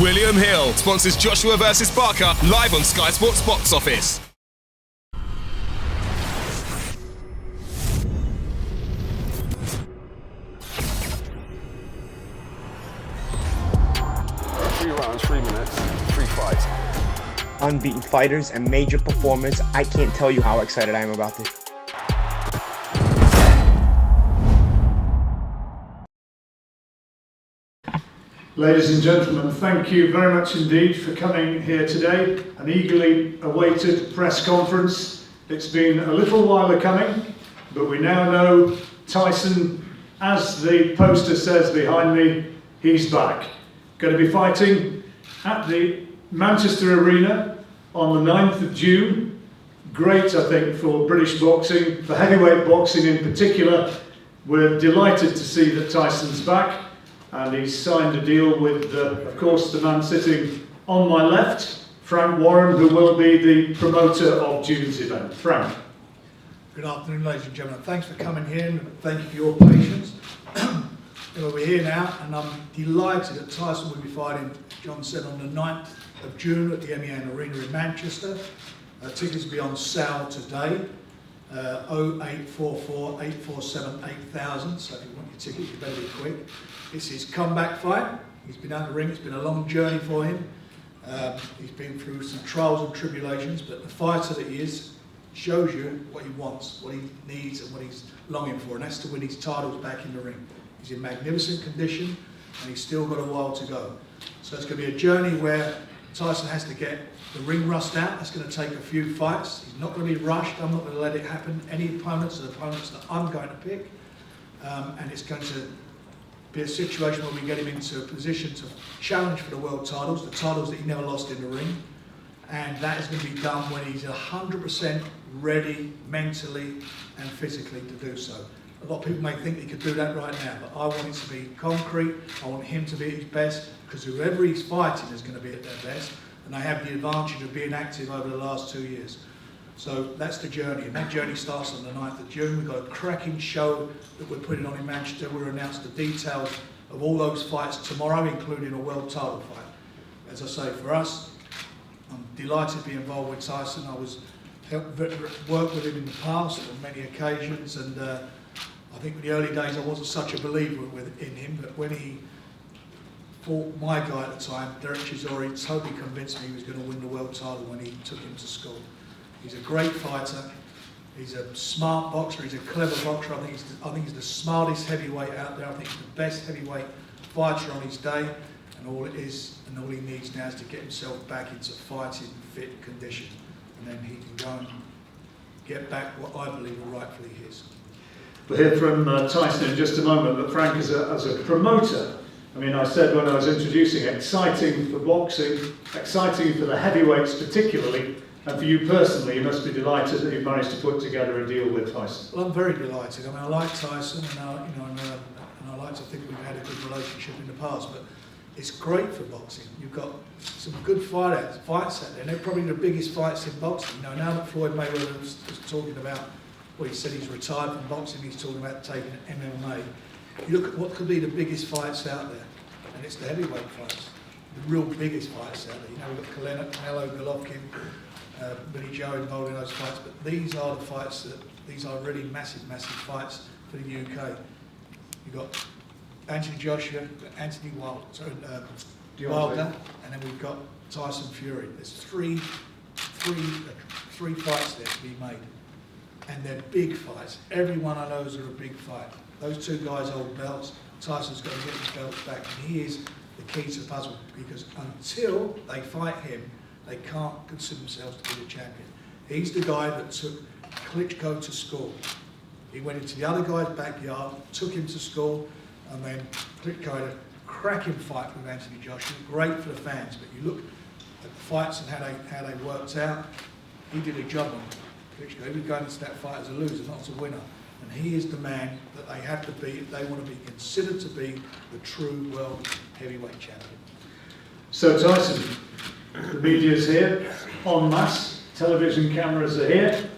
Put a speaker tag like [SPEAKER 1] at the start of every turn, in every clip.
[SPEAKER 1] William Hill sponsors Joshua vs Barker live on Sky Sports Box Office.
[SPEAKER 2] Three rounds, 3 minutes, 3 fights.
[SPEAKER 3] Unbeaten fighters and major performers. I can't tell you how excited I am about this.
[SPEAKER 4] Ladies and gentlemen, thank you very much indeed for coming here today. An eagerly awaited press conference. It's been a little while coming, but we now know Tyson, as the poster says behind me, he's back. Going to be fighting at the Manchester Arena on the 9th of June. Great, I think, for British boxing, for heavyweight boxing in particular. We're delighted to see that Tyson's back. And he's signed a deal with, of course, the man sitting on my left, Frank Warren, who will be the promoter of June's event. Frank.
[SPEAKER 5] Good afternoon, ladies and gentlemen. Thanks for coming here and thank you for your patience. We're here now, and I'm delighted that Tyson will be fighting, John said, on the 9th of June at the MEN Arena in Manchester. Tickets will be on sale today. 0844 847 8000. So if you want your ticket, you better be quick. It's his comeback fight. He's been out of the ring. It's been a long journey for him. He's been through some trials and tribulations, but the fighter that he is shows you what he wants, what he needs, and what he's longing for, and that's to win his titles back in the ring. He's in magnificent condition, and he's still got a while to go. So it's going to be a journey where Tyson has to get the ring rust out. That's going to take a few fights. He's not going to be rushed. I'm not going to let it happen. Any opponents are the opponents that I'm going to pick, and it's going to be a situation where we get him into a position to challenge for the world titles, the titles that he never lost in the ring, and that is going to be done when he's 100% ready mentally and physically to do so. A lot of people may think he could do that right now, but I want it to be concrete. I want him to be at his best, because whoever he's fighting is going to be at their best, and they have the advantage of being active over the last 2 years. So that's the journey, and that journey starts on the 9th of June. We've got a cracking show that we're putting on in Manchester. We'll announce the details of all those fights tomorrow, including a world title fight. As I say, for us, I'm delighted to be involved with Tyson. I worked with him in the past on many occasions, and I think in the early days I wasn't such a believer in him, but when he fought my guy at the time, Derek Chisori, totally convinced me he was going to win the world title when he took him to school. He's a great fighter. He's a smart boxer. He's a clever boxer. I think he's the smartest heavyweight out there. I think he's the best heavyweight fighter on his day. And all it is, and all he needs now is to get himself back into fighting fit condition, and then he can go and get back what I believe are rightfully his.
[SPEAKER 4] We'll hear from Tyson in just a moment, but Frank, as a promoter, I mean, I said when I was introducing it, exciting for boxing, exciting for the heavyweights particularly. And for you personally, you must be delighted that you've managed to put together a deal with Tyson.
[SPEAKER 5] Well, I'm very delighted. I mean, I like Tyson, and and I like to think we've had a good relationship in the past. But it's great for boxing. You've got some good fights out there. And they're probably the biggest fights in boxing. Now that Floyd Mayweather was talking about, well, he said he's retired from boxing. He's talking about taking MMA. You look at what could be the biggest fights out there, and it's the heavyweight fights, the real biggest fights out there. We've got Canelo, Golovkin. Billy Joe involved in those fights, but these are the fights these are really massive fights for the UK. You've got Anthony Joshua, Anthony Wilder, and then we've got Tyson Fury. There's three fights there to be made, and they're big fights. Everyone I know is a big fight. Those two guys hold belts. Tyson's got to get his belts back, and he is the key to the puzzle, because until they fight him, they can't consider themselves to be the champion. He's the guy that took Klitschko to school. He went into the other guy's backyard, took him to school, and then Klitschko had a cracking fight with Anthony Joshua. Great for the fans, but you look at the fights and how they worked out. He did a job on Klitschko. He was going into that fight as a loser, not as a winner. And he is the man that they have to be if they want to be considered to be the true world heavyweight champion.
[SPEAKER 4] So Tyson, the media's here, en masse, television cameras are here.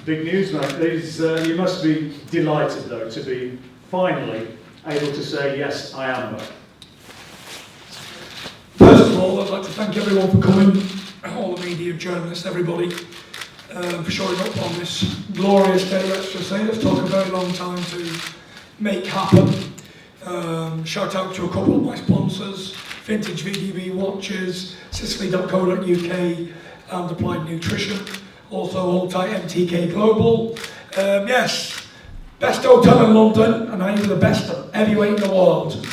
[SPEAKER 4] Big news, mate. You must be delighted, though, to be finally able to say, yes, I am back.
[SPEAKER 6] all, I'd like to thank everyone for coming, all the media, journalists, everybody, for showing up on this glorious day, let's just say. Let's talk a very long time to make happen. Shout out to a couple of my sponsors, Vintage VDB Watches, Sicily.co.uk and Applied Nutrition. Also hold tight MTK Global. Yes, best hotel in London and I'm the best heavyweight in the world.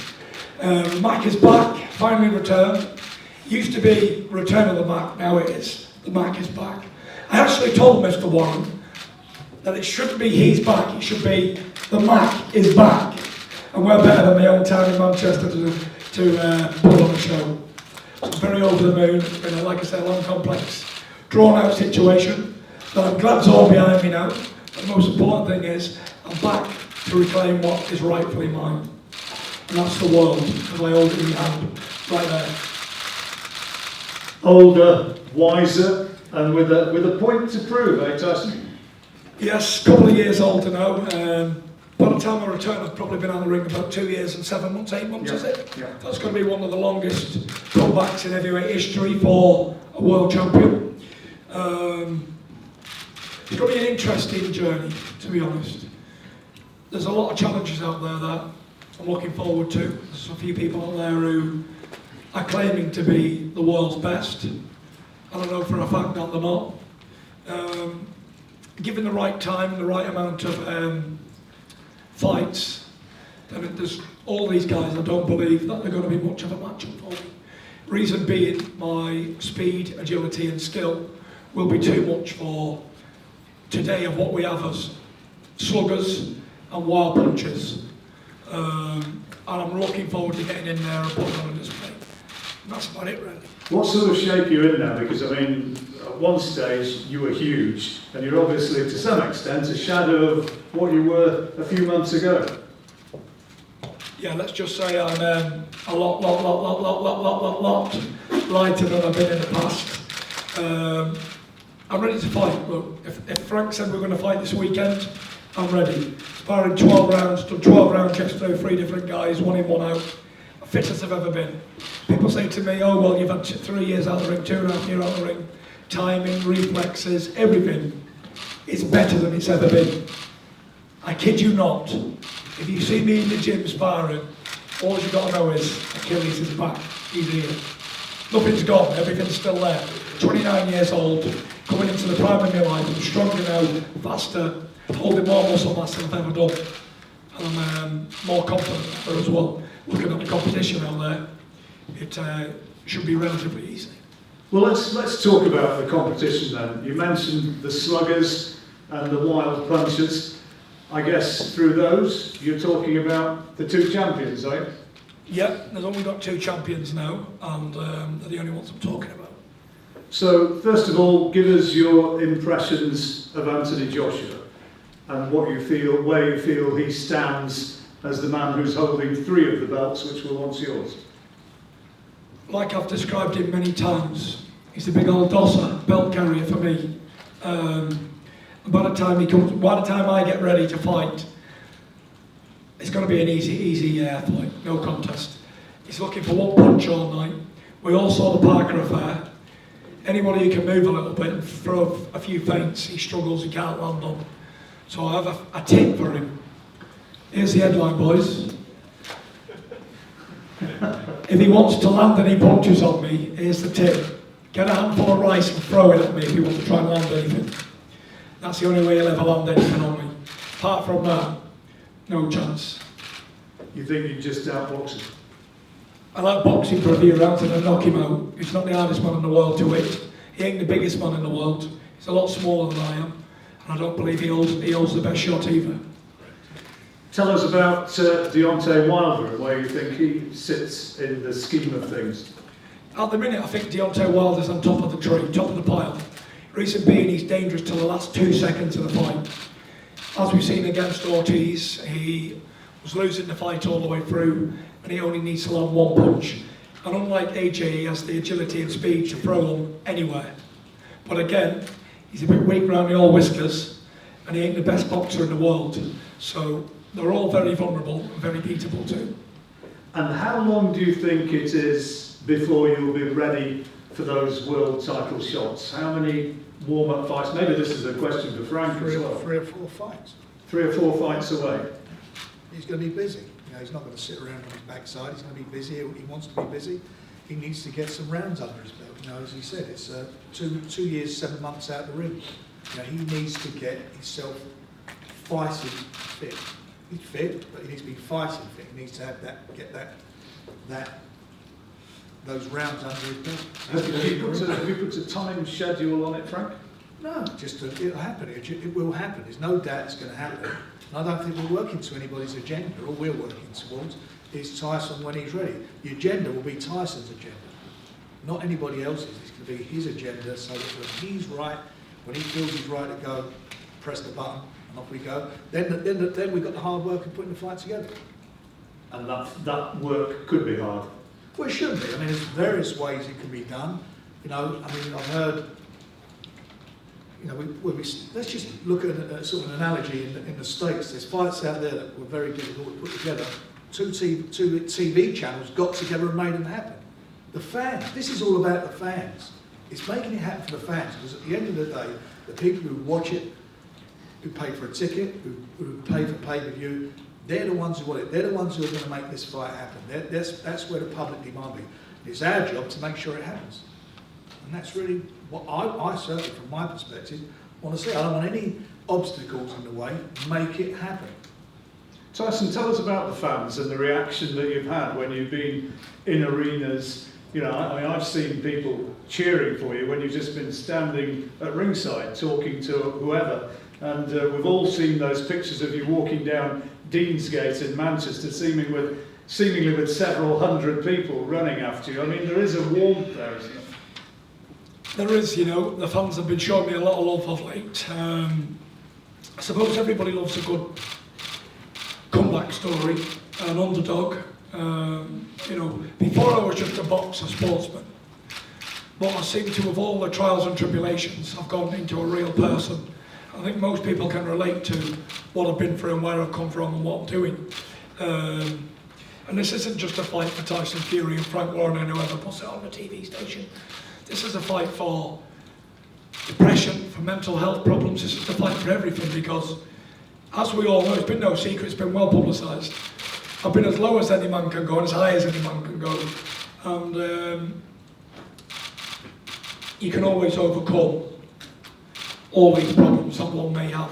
[SPEAKER 6] Mac is back, finally returned. Used to be Return of the Mac, now it is. The Mac is back. I actually told Mr. Warren that it shouldn't be he's back, it should be the Mac is back. And we're better than my own town in Manchester to put on a show. So I'm very over the moon. It's been, like I said, a long, complex, drawn-out situation. But I'm glad it's all behind me now. The most important thing is I'm back to reclaim what is rightfully mine. And that's the world, because I hold it in my hand, right there.
[SPEAKER 4] Older, wiser, and with a point to prove, eh, Tyson?
[SPEAKER 6] Yes, a couple of years older now. By the time I return, I've probably been on the ring about 2 years and 7 months, 8 months, is it?
[SPEAKER 4] Yeah.
[SPEAKER 6] That's going to be one of the longest comebacks in heavyweight history for a world champion. It's going to be an interesting journey, to be honest. There's a lot of challenges out there that I'm looking forward to. There's a few people out there who are claiming to be the world's best. I don't know for a fact that they're not. Given the right time and the right amount of fights, then there's all these guys, I don't believe that they're going to be much of a matchup for me. Reason being, my speed, agility and skill will be too much for today of what we have as sluggers and wild punchers. And I'm looking forward to getting in there and putting on a display. And that's about it, really.
[SPEAKER 4] What sort of shape are you in now? Because, I mean, at one stage you were huge, and you're obviously, to some extent, a shadow of what you were a few months ago.
[SPEAKER 6] Yeah, let's just say I'm a lot lighter than I've been in the past. I'm ready to fight. Look, if Frank said we're going to fight this weekend, I'm ready. Sparring 12 rounds, done 12 rounds yesterday, 3 different guys, 1 in, 1 out. Fit as I've ever been. People say to me, oh well, you've had 3 years out of the ring, 2.5 years out of the ring. Timing, reflexes, everything is better than it's ever been. I kid you not. If you see me in the gym sparring, all you've got to know is Achilles is back, he's here. Nothing's gone, everything's still there. 29 years old, coming into the prime of my life, I'm stronger now, faster, holding more muscle mass than I've ever done. And I'm more confident as well. Looking at the competition out there, it should be relatively easy.
[SPEAKER 4] Well, let's talk about the competition then. You mentioned the sluggers and the wild punchers. I guess through those, you're talking about the 2 champions, eh?
[SPEAKER 6] Yep, there's only got 2 champions now, and they're the only ones I'm talking about.
[SPEAKER 4] So, first of all, give us your impressions of Anthony Joshua and what you feel, where you feel he stands as the man who's holding 3 of the belts, which were once yours.
[SPEAKER 6] Like I've described him many times, he's a big old dosser, belt carrier for me. By the time I get ready to fight, it's going to be an easy fight, no contest. He's looking for 1 punch all night. We all saw the Parker affair. Anybody who can move a little bit and throw a few feints, he struggles, he can't land on. So I have a tip for him. Here's the headline, boys. If he wants to land any punches on me, here's the tip. Get a handful of rice and throw it at me if he wants to try and land anything. That's the only way he'll ever land anything on me. Apart from that, no chance.
[SPEAKER 4] You think you just outbox him?
[SPEAKER 6] I like boxing for a few rounds and then knock him out. He's not the hardest man in the world to hit. He ain't the biggest man in the world. He's a lot smaller than I am. And I don't believe he holds the best shot either.
[SPEAKER 4] Tell us about Deontay Wilder and where you think he sits in the scheme of things.
[SPEAKER 6] At the minute, I think Deontay Wilder's on top of the tree, top of the pile. Reason being, he's dangerous till the last 2 seconds of the fight. As we've seen against Ortiz, he was losing the fight all the way through, and he only needs to land 1 punch. And unlike AJ, he has the agility and speed to throw them anywhere. But again, he's a bit weak around the old whiskers, and he ain't the best boxer in the world. So they're all very vulnerable and very beatable too.
[SPEAKER 4] And how long do you think it is before you'll be ready for those world title shots? How many warm-up fights? Maybe this is a question for Frank as well.
[SPEAKER 5] 3 or 4 fights.
[SPEAKER 4] 3 or 4 fights away.
[SPEAKER 5] He's going to be busy. You know, he's not going to sit around on his backside. He's going to be busy. He wants to be busy. He needs to get some rounds under his belt. You know, as he said, it's 2 years, 7 months out of the ring. You know, he needs to get himself fighting fit. He's fit, but he needs to be fighting fit. He needs to have those rounds under his belt.
[SPEAKER 4] Have you put a time schedule on it, Frank?
[SPEAKER 5] No, just it'll happen. It will happen. There's no doubt it's going to happen. And I don't think we're working to anybody's agenda. All we're working towards is Tyson when he's ready. The agenda will be Tyson's agenda, not anybody else's. It's going to be his agenda, so that when he's right, when he feels he's right to go, press the button and off we go. Then we've got the hard work of putting the fight together.
[SPEAKER 4] And that work could be hard.
[SPEAKER 5] Well, it should be. I mean, there's various ways it can be done. You know, I mean, I've heard. You know, let's just look at a sort of an analogy in the States. There's fights out there that were very difficult to put together. Two TV channels got together and made them happen. The fans. This is all about the fans. It's making it happen for the fans, because at the end of the day, the people who watch it, who pay for a ticket, who pay for pay-per-view, they're the ones who want it. They're the ones who are going to make this fight happen. That's where the public demand is. It's our job to make sure it happens. And that's really what I certainly, from my perspective, want to see. I don't want any obstacles in the way. Make it happen.
[SPEAKER 4] Tyson, tell us about the fans and the reaction that you've had when you've been in arenas. You know, I mean, I've seen people cheering for you when you've just been standing at ringside talking to whoever. And we've all seen those pictures of you walking down Deansgate in Manchester, seemingly with several hundred people running after you. I mean, there is a warmth there, isn't there?
[SPEAKER 6] There is, you know, the fans have been showing me a lot of love of late. I suppose everybody loves a good comeback story, an underdog. You know, before I was just a boxer, sportsman. But I seem to, with all the trials and tribulations, I've gone into a real person. I think most people can relate to what I've been through and where I've come from and what I'm doing. And this isn't just a fight for Tyson Fury and Frank Warren and whoever puts it on the TV station. This is a fight for depression, for mental health problems. This is a fight for everything, because, as we all know, it's been no secret, it's been well publicised. I've been as low as any man can go and as high as any man can go. And you can always overcome all these problems that one may have.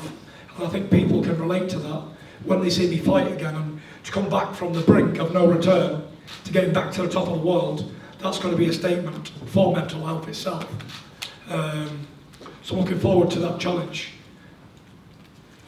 [SPEAKER 6] And I think people can relate to that when they see me fight again, and to come back from the brink of no return to getting back to the top of the world. That's going to be a statement for mental health itself. So I'm looking forward to that challenge.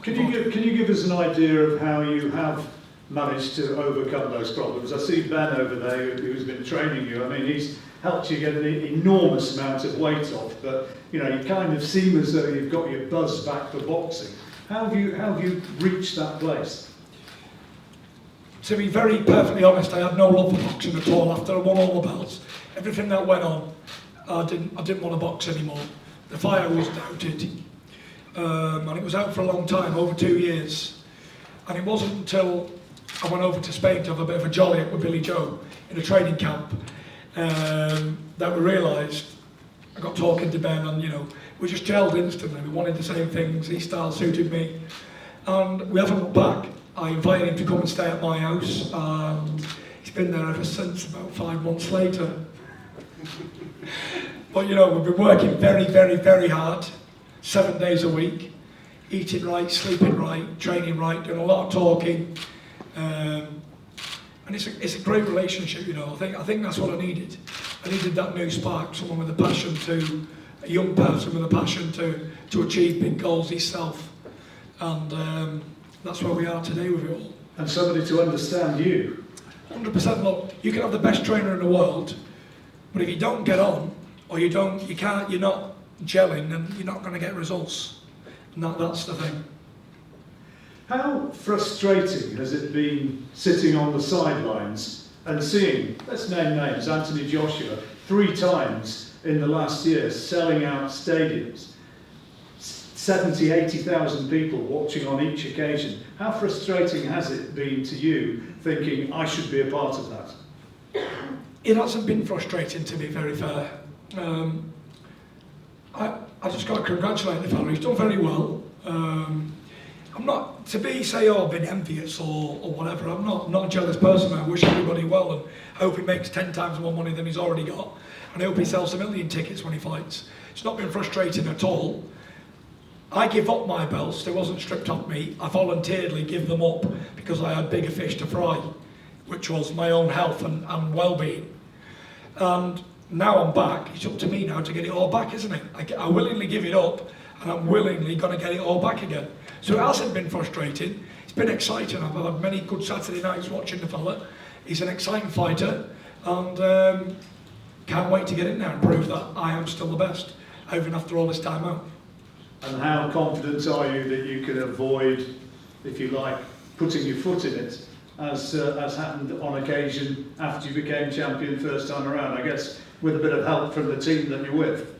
[SPEAKER 4] Can you give us an idea of how you have managed to overcome those problems? I see Ben over there who's been training you. I mean, he's helped you get an enormous amount of weight off, but you know, you kind of seem as though you've got your buzz back for boxing. How have you reached that place?
[SPEAKER 6] To be very perfectly honest, I had no love for boxing at all. After I won all the belts, everything that went on, I didn't want to box anymore. The fire was doubted, and it was out for a long time, over 2 years. And it wasn't until I went over to Spain to have a bit of a jolly with Billy Joe in a training camp that we realised. I got talking to Ben, and you know, we just gelled instantly. We wanted the same things. His style suited me, and we haven't looked back. I invited him to come and stay at my house, and he's been there ever since, about 5 months later. But you know, we've been working very, very, very hard, 7 days a week, eating right, sleeping right, training right, doing a lot of talking, and it's a great relationship. You know, I think that's what I needed. I needed that new spark, someone with a passion a young person with a passion to achieve big goals himself, and that's where we are today with it all.
[SPEAKER 4] And somebody to understand you.
[SPEAKER 6] 100%. Look, you can have the best trainer in the world, but if you don't get on, or you're not gelling, then you're not going to get results. And that's the thing.
[SPEAKER 4] How frustrating has it been sitting on the sidelines and seeing, let's name names, Anthony Joshua, 3 times in the last year, selling out stadiums, 70, 80,000 people watching on each occasion. How frustrating has it been to you thinking, I should be a part of that?
[SPEAKER 6] It hasn't been frustrating, to be very fair. I just got to congratulate the fella. He's done very well. I'm not, to be, say, oh, been envious or whatever, I'm not a jealous person. I wish everybody well and hope he makes 10 times more money than he's already got. And I hope he sells 1 million tickets when he fights. It's not been frustrating at all. I give up my belts. They wasn't stripped off me. I voluntarily give them up because I had bigger fish to fry, which was my own health and well-being. And now I'm back. It's up to me now to get it all back, isn't it? I willingly give it up, and I'm willingly going to get it all back again. So it hasn't been frustrating. It's been exciting. I've had many good Saturday nights watching the fella. He's an exciting fighter, and can't wait to get in there and prove that I am still the best, even after all this time out.
[SPEAKER 4] And how confident are you that you can avoid, if you like, putting your foot in it, as happened on occasion after you became champion first time around? I guess with a bit of help from the team that you're with.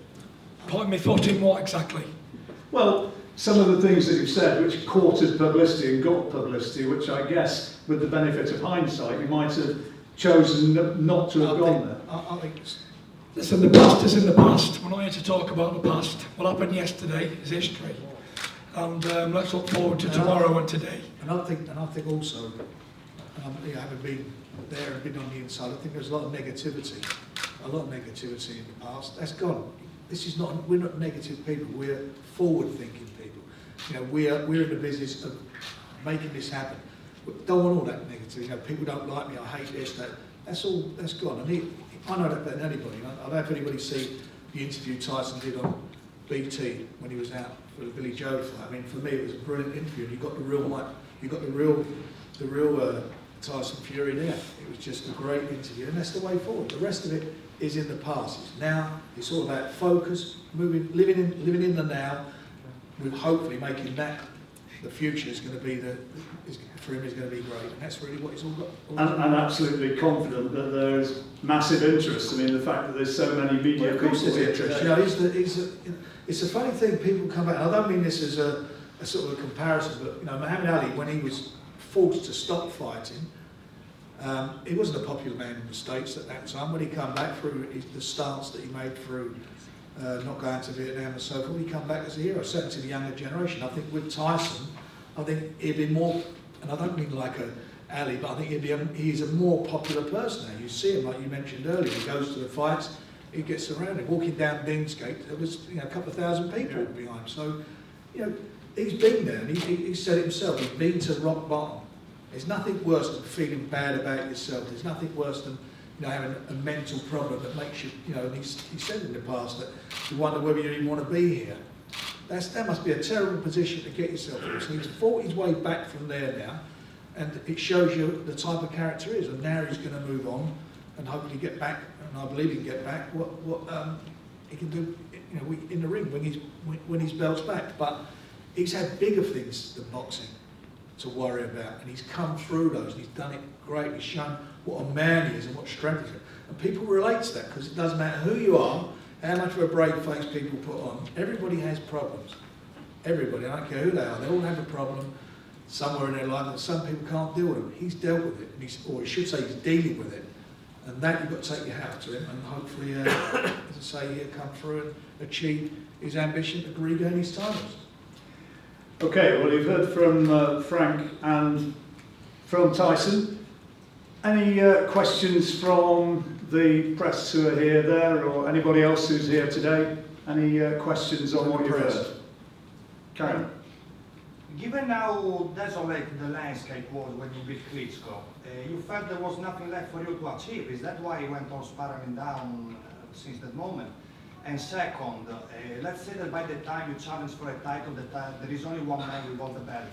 [SPEAKER 6] Putting my foot in what exactly?
[SPEAKER 4] Well, some of the things that you've said which courted publicity and got publicity, which I guess, with the benefit of hindsight, you might have chosen not to have gone there.
[SPEAKER 5] I think
[SPEAKER 6] Listen, the past is in the past. We're not here to talk about the past. What happened yesterday is history. And let's look forward to tomorrow and today.
[SPEAKER 5] And I think also, having been there and been on the inside, I think there's a lot of negativity in the past. That's gone. We're not negative people. We're forward-thinking people. We're in the business of making this happen. We don't want all that negativity. People don't like me. I hate this. That's gone. And I know that better than anybody. I don't know if anybody see the interview Tyson did on BT when he was out for the Billy Joe fight. I mean, for me, it was a brilliant interview. And you got the real Tyson Fury there. It was just a great interview, and that's the way forward. The rest of it is in the past. It's all about focus, living in the now, with hopefully making that the future is going to be for him is going to be great, and that's really what it's all got.
[SPEAKER 4] And absolutely confident that there's massive interest. I mean, the fact that there's so many media people here today.
[SPEAKER 5] It's a funny thing. People come back. And I don't mean this as a sort of a comparison, but Muhammad Ali, when he was forced to stop fighting, he wasn't a popular man in the States at that time. When he came back through the stance that he made through not going to Vietnam and so forth, he come back as a hero, certainly to the younger generation. I think with Tyson, I think he'd be more, and I don't mean like a Ali, but I think he's a more popular person now. You see him, like you mentioned earlier, he goes to the fights, he gets surrounded. Walking down Deansgate, there was a couple of thousand people behind him. So, he's been there, and he said it himself, he's been to rock bottom. There's nothing worse than feeling bad about yourself. There's nothing worse than having a mental problem that makes you, and he said in the past that you wonder whether you even want to be here. That must be a terrible position to get yourself in. So he's fought his way back from there now, and it shows you the type of character he is. And now he's going to move on and hopefully get back, and I believe he can get back what he can do, in the ring when his belt's back. But he's had bigger things than boxing to worry about, and he's come through those, and he's done it great. He's shown what a man he is and what strength he is, and people relate to that because it doesn't matter who you are, how much of a brave face people put on. Everybody has problems. Everybody, I don't care who they are, they all have a problem somewhere in their life, and some people can't deal with it. He's dealt with it, and or he should say he's dealing with it, and that you've got to take your hat to him, and hopefully, as I say, he'll come through and achieve his ambition to regain his titles.
[SPEAKER 4] Okay, well, you've heard from Frank and from Tyson. Any questions from the press who are here, there, or anybody else who's here today? Any questions on what you've heard? Karen?
[SPEAKER 7] Given how desolate the landscape was when you beat Klitschko, you felt there was nothing left for you to achieve. Is that why you went on spiraling down since that moment? And second, let's say that by the time you challenge for a title, there is only one man with all the belt.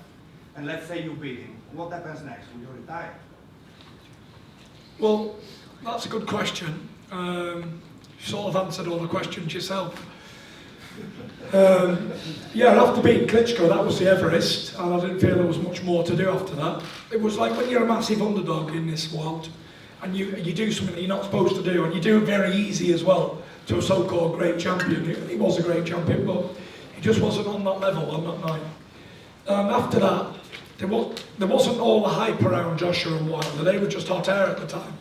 [SPEAKER 7] And let's say you beat him. What happens next? Will you retire?
[SPEAKER 6] Well, that's a good question. You sort of answered all the questions yourself. After beating Klitschko, that was the Everest, and I didn't feel there was much more to do after that. It was like when you're a massive underdog in this world, and you do something that you're not supposed to do, and you do it very easy as well to a so-called great champion. He was a great champion, but he just wasn't on that level on that night. After that, there wasn't all the hype around Joshua and Wilder. They were just hot air at the time.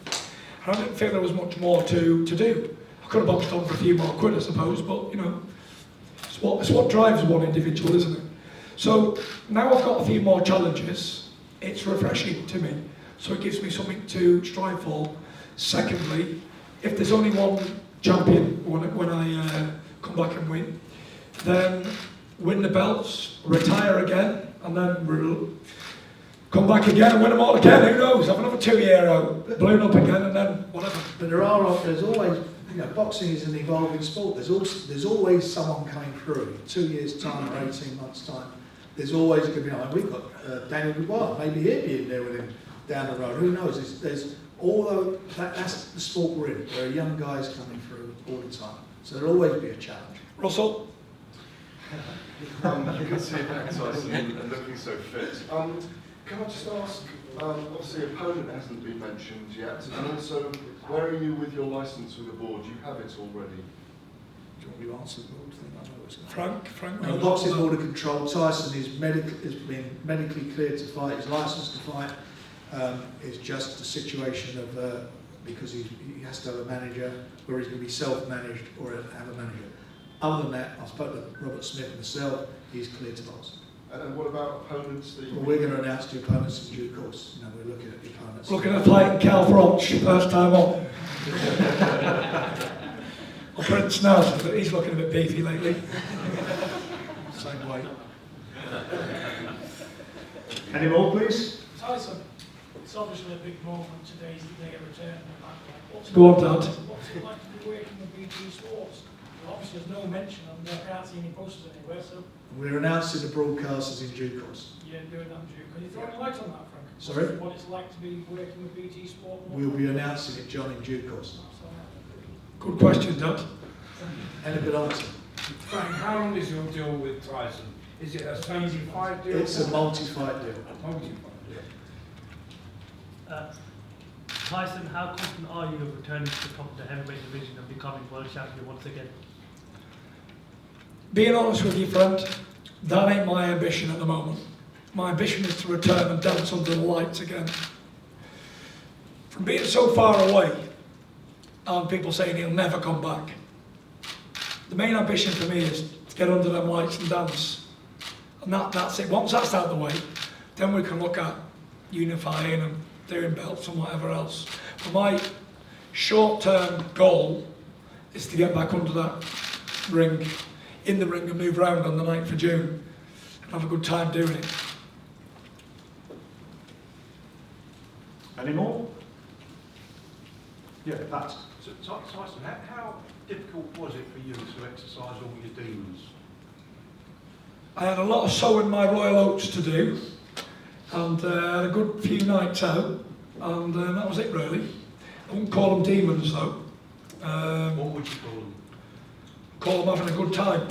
[SPEAKER 6] And I didn't feel there was much more to do. I could have boxed on for a few more quid, I suppose, but you know, it's what drives one individual, isn't it? So now I've got a few more challenges. It's refreshing to me, so it gives me something to strive for. Secondly, if there's only one champion when I come back and win, then win the belts, retire again, and then come back again and win them all again. Who knows? Have another 2-year out, blown up again, and then whatever.
[SPEAKER 5] But there's always, you know, boxing is an evolving sport. There's always someone coming through. 2 years' time or 18 months' time, there's always going to be. I mean, we've got Daniel Dubois. Maybe he'll be in there with him down the road. Who knows? There's although that's the sport we're in. There are young guys coming through all the time, so there'll always be a challenge.
[SPEAKER 6] Russell?
[SPEAKER 8] You can see back Tyson and looking so fit. Can I just ask, obviously opponent hasn't been mentioned yet, and also where are you with your licence with the board? You have it already.
[SPEAKER 5] Do you want me to answer the board thing? I know what's going on.
[SPEAKER 6] Frank?
[SPEAKER 5] The boxing board of control. Tyson is has been medically cleared to fight. He's licensed to fight. It's just a situation of because he has to have a manager, where he's going to be self-managed or have a manager. Other than that, I spoke to Robert Smith myself. He's cleared to box.
[SPEAKER 8] And what about opponents?
[SPEAKER 5] Well, we're going to announce the opponents in due course. You know, we're looking at the opponents.
[SPEAKER 6] Looking at fighting Cal Froch, first time on. Or Prince Naz, but he's looking a bit beefy lately. Same way.
[SPEAKER 4] Any more, please?
[SPEAKER 9] Tyson, it's obviously a big moment today that they get returned.
[SPEAKER 6] Go on, Dad.
[SPEAKER 9] What's it like to be working with BT Sports? Well, obviously, there's no mention of them. I can't see any posters anywhere, so
[SPEAKER 5] We're announcing the broadcasters in due course.
[SPEAKER 9] you're doing that, Duke. Can you throw any light on that, Frank?
[SPEAKER 5] Sorry?
[SPEAKER 9] What it's like to be working with BT Sport?
[SPEAKER 5] We'll be announcing it, John, in due course.
[SPEAKER 6] Good question, Dad.
[SPEAKER 5] And a good answer.
[SPEAKER 10] Frank, how long is your deal with Tyson? Is it a 25 deal?
[SPEAKER 5] It's a multi-fight deal.
[SPEAKER 10] Multi-fight deal.
[SPEAKER 11] Tyson, how confident are you of returning to the top of the heavyweight division and becoming world champion once again?
[SPEAKER 6] Being honest with you, friend, that ain't my ambition at the moment. My ambition is to return and dance under the lights again. From being so far away, and people saying he'll never come back, the main ambition for me is to get under them lights and dance. And that's it. Once that's out of the way, then we can look at unifying and doing belts and whatever else. But my short-term goal is to get back under that ring, in the ring, and move around on the 9th of June and have a good time doing it.
[SPEAKER 4] Any more? Yeah, Pat.
[SPEAKER 10] So, Tyson, how difficult was it for you to exercise all your demons?
[SPEAKER 6] I had a lot of sowing my royal oats to do, and had a good few nights out, and that was it really. I wouldn't call them demons though.
[SPEAKER 10] What would you call them?
[SPEAKER 6] Call them having a good time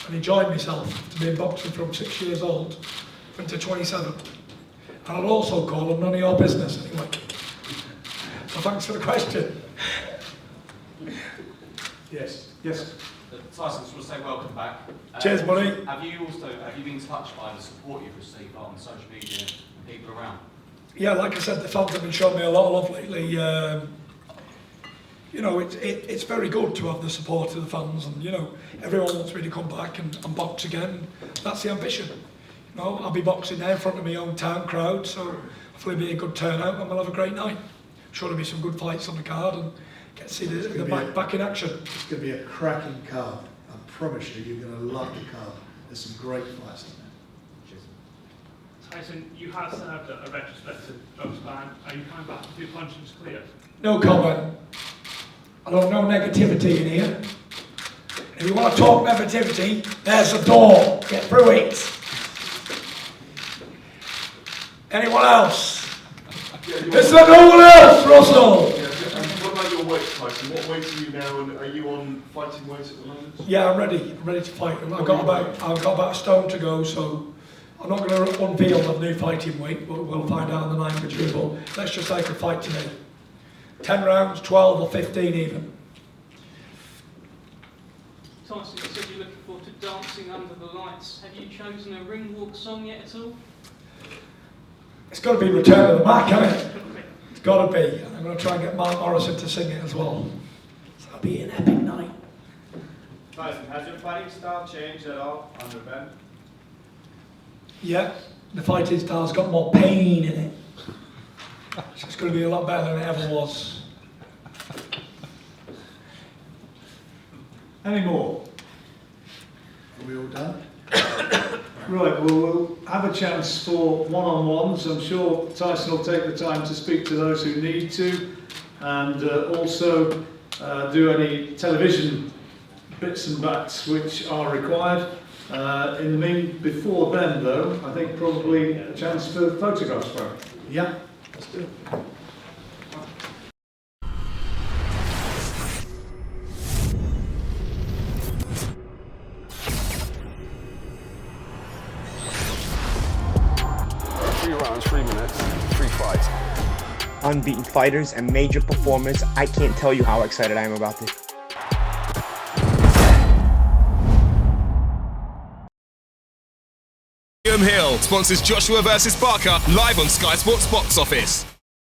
[SPEAKER 6] and enjoying myself to be in boxing from 6 years old to 27. And I'd also call them none of your business anyway. So thanks for the question.
[SPEAKER 4] Yes. Yes.
[SPEAKER 12] Tyson, just want to say welcome back.
[SPEAKER 6] Cheers, buddy.
[SPEAKER 12] Have you been touched by the support you've received on social media and people around?
[SPEAKER 6] Yeah, like I said, the fans have been showing me a lot of love lately. You know, it's very good to have the support of the fans, and you know, everyone wants me to come back and box again. That's the ambition. You know, I'll be boxing there in front of my own town crowd, so hopefully it'll be a good turnout and we'll have a great night. I'm sure there'll be some good fights on the card and get to see the back in action.
[SPEAKER 5] It's going to be a cracking card. I promise you, you're going to love the card. There's some great fights in there.
[SPEAKER 11] Tyson, you have served a retrospective drugs ban. Are you coming back with your conscience clear?
[SPEAKER 6] No comment. I don't know negativity in here. If you want to talk negativity, there's the door. Get through it. Anyone else? Is there no one else, Russell?
[SPEAKER 8] What about your weight, Tyson? What weight are you now, and are you on fighting weight at the moment?
[SPEAKER 6] Yeah, I'm ready. I'm ready to fight. I've got about a stone to go, so I'm not going to unveil the new fighting weight, but we'll find out on the 9th of June. But let's just take a fight today. 10 rounds, 12 or 15 even.
[SPEAKER 11] Tyson, you said you're looking forward to dancing under the lights. Have you chosen a ring walk song yet at all?
[SPEAKER 6] It's got to be Return of the Mac, hasn't it? It's got to be. And I'm going to try and get Mark Morrison to sing it as well. So it'll be an epic night.
[SPEAKER 13] Tyson, has your fighting style changed at all under Ben?
[SPEAKER 6] Yeah, the fighting style's got more pain in it. So it's going to be a lot better than it ever was.
[SPEAKER 4] Any more? Are we all done? Right, well, we'll have a chance for one-on-ones. I'm sure Tyson will take the time to speak to those who need to, and also do any television bits and bats which are required. Before then, though, I think probably a chance for photographs, Frank. Yeah, let's do it.
[SPEAKER 2] Rounds, 3 minutes, 3 fights.
[SPEAKER 3] Unbeaten fighters and major performers. I can't tell you how excited I am about this.
[SPEAKER 1] Hill sponsors Joshua vs Barker live on Sky Sports Box Office.